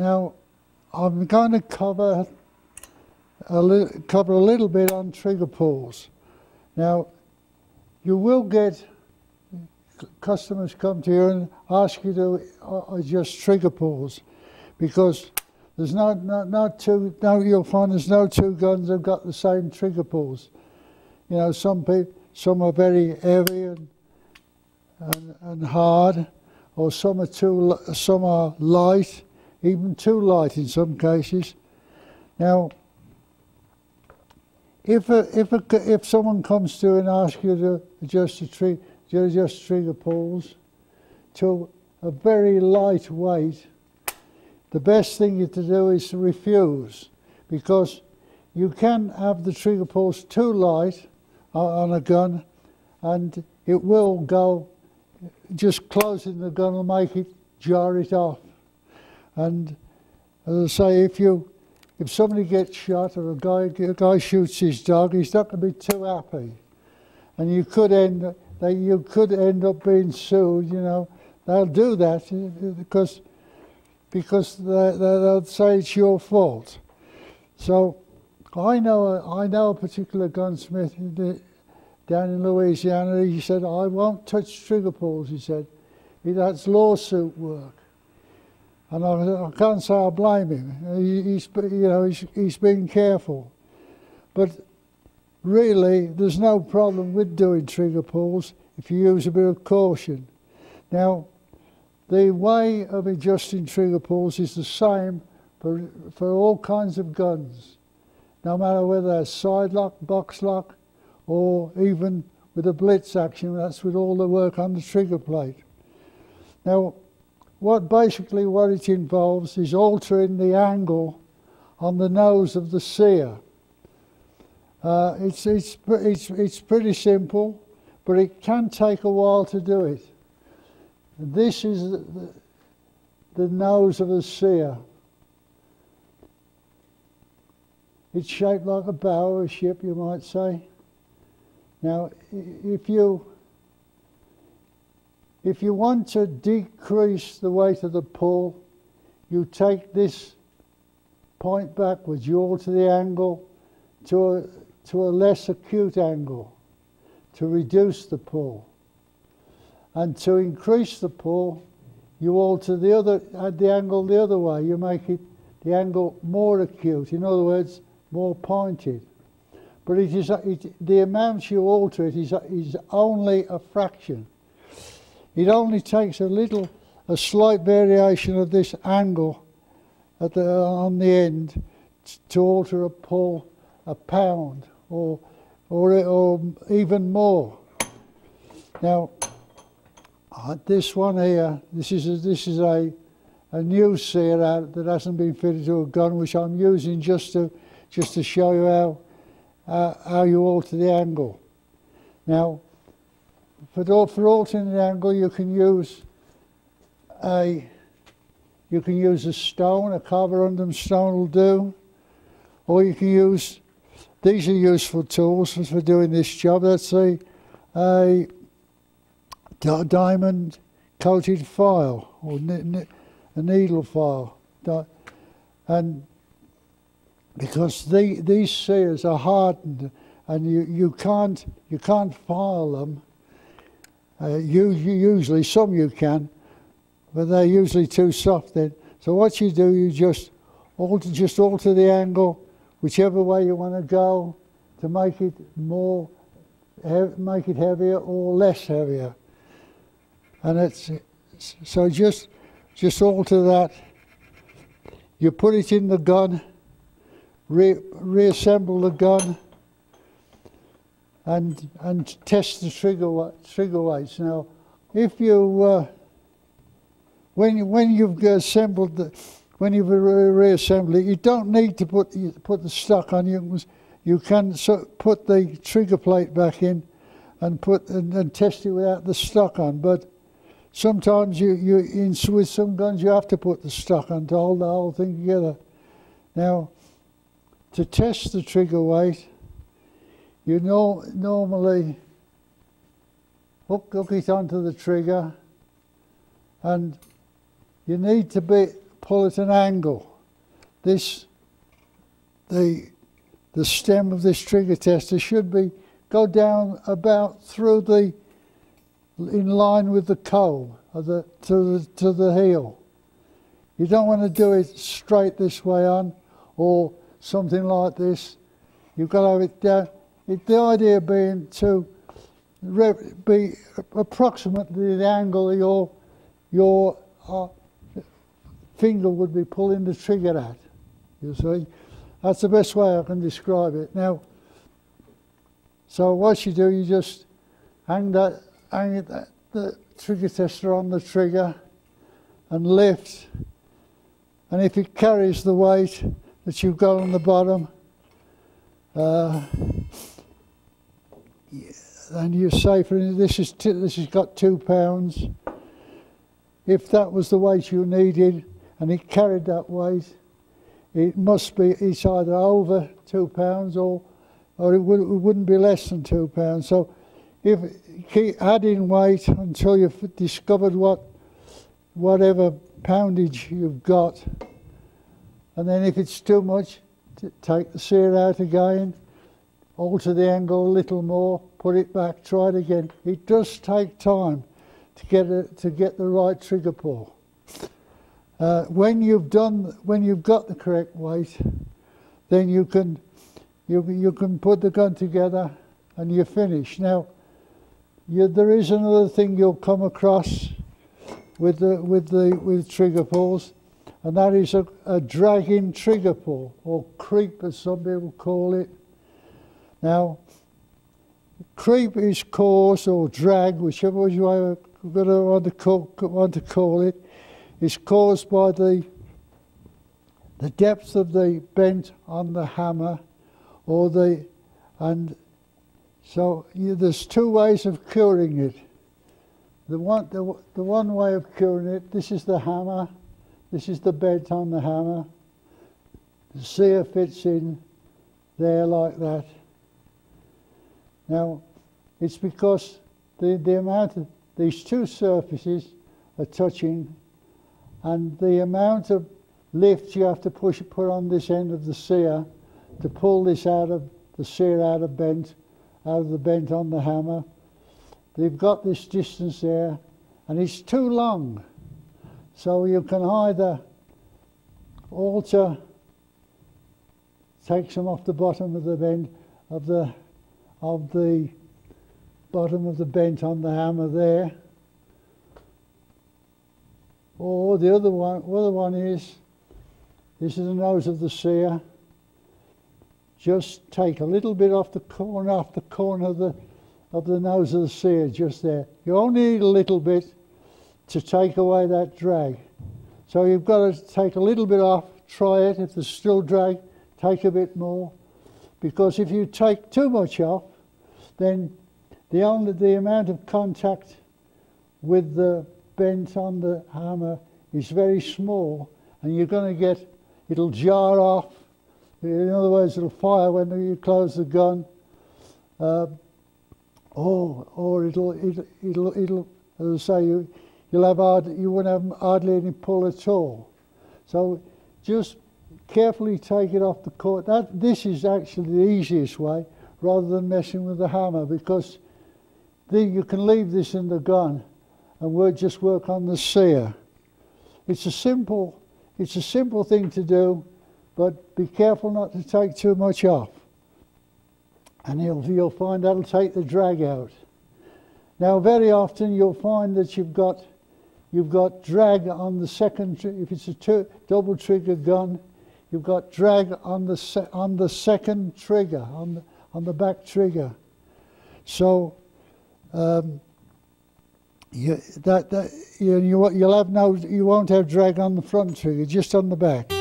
Now, I'm going to cover a little bit on trigger pulls. Now, you will get customers come to you and ask you to adjust trigger pulls, because there's you'll find there's no two guns that have got the same trigger pulls. You know, some are very heavy and hard, or some are light, even too light in some cases. Now, if someone comes to you and asks you to adjust trigger pulls to a very light weight, the best thing to do is to refuse, because you can have the trigger pulls too light on a gun, and it will go, just closing the gun will make it jar it off. And as I say, if somebody gets shot, or a guy shoots his dog, he's not going to be too happy, and you could end up being sued. You know, they'll do that because they'll say it's your fault. So I know a particular gunsmith down in Louisiana. He said, "I won't touch trigger pulls." He said, "That's lawsuit work." And I can't say I blame him. He's being careful. But really, there's no problem with doing trigger pulls if you use a bit of caution. Now, the way of adjusting trigger pulls is the same for all kinds of guns, no matter whether they're side lock, box lock, or even with a blitz action. That's with all the work on the trigger plate. Now, what it involves is altering the angle on the nose of the sear. It's pretty simple, but it can take a while to do it. This is the nose of the sear. It's shaped like a bow of a ship, you might say. Now, if you want to decrease the weight of the pull, you take this point backwards, you alter the angle to a less acute angle to reduce the pull. And to increase the pull, you alter the angle the other way. You make the angle more acute, in other words, more pointed. But the amount you alter it is only a fraction. It only takes a slight variation of this angle on the end to alter a pull a pound or even more. Now, this one here, this is a new sear out that hasn't been fitted to a gun, which I'm using just to show you how you alter the angle. Now, for altering the angle, you can use a stone, a carborundum stone will do, or you can use, these are useful tools for doing this job. That's a diamond coated file, or a needle file, and because these sears are hardened and you can't file them. Usually, some you can, but they're usually too soft then. So what you do, you just alter the angle whichever way you want to go to make it heavier or less heavier. And so just alter that. You put it in the gun, reassemble the gun, and test the trigger weights. Now, if you when you've assembled when you've reassembled it, you don't need to put the stock on. You can put the trigger plate back in and test it without the stock on. But sometimes with some guns you have to put the stock on to hold the whole thing together. Now, to test the trigger weight, you normally hook it onto the trigger, and you need to pull at an angle. The stem of this trigger tester should go down about in line with the comb to the heel. You don't want to do it straight this way on or something like this. You've got to have it down. The idea being to be approximately the angle your finger would be pulling the trigger at. You see, that's the best way I can describe it. Now, so what you do, you just hang the trigger tester on the trigger and lift, and if it carries the weight that you've got on the bottom, and you're safer. This has got 2 pounds. If that was the weight you needed and it carried that weight, it's either over 2 pounds or it wouldn't be less than 2 pounds. So if keep adding weight until you've discovered whatever poundage you've got, and then if it's too much, take the sear out again, alter the angle a little more, put it back, try it again. It does take time to get the right trigger pull. When you've got the correct weight, then you can put the gun together and you're finished. Now, there is another thing you'll come across with trigger pulls, and that is a dragging trigger pull, or creep as some people call it. Now, creep is cause, or drag, whichever way you want to call it, is caused by the depth of the bent on the hammer, there's 2 ways of curing it. The one way of curing it, this is the hammer, this is the bent on the hammer. The sear fits in there like that. Now, it's because the amount of these 2 surfaces are touching, and the amount of lift you have to put on this end of the sear to pull this sear out of the bent on the hammer. They've got this distance there, and it's too long. So you can either take some off the bottom of the bend of the bottom of the bent on the hammer there, or the other one is, this is the nose of the sear. Just take a little bit off the corner of the nose of the sear, just there. You only need a little bit to take away that drag. So you've got to take a little bit off, try it. If there's still drag, take a bit more. Because if you take too much off, then the amount of contact with the bent on the hammer is very small, and you're going to get, it'll jar off. In other words, it'll fire when you close the gun, or it'll, as I say, you won't have hardly any pull at all. So just carefully take it off the cord. This is actually the easiest way, rather than messing with the hammer, because you can leave this in the gun and just work on the sear. It's a simple thing to do, but be careful not to take too much off, and you'll find that'll take the drag out. Now, very often you'll find that you've got drag on the second. If it's a double trigger gun, you've got drag on the second trigger, on the back trigger. So you won't have drag on the front trigger, just on the back.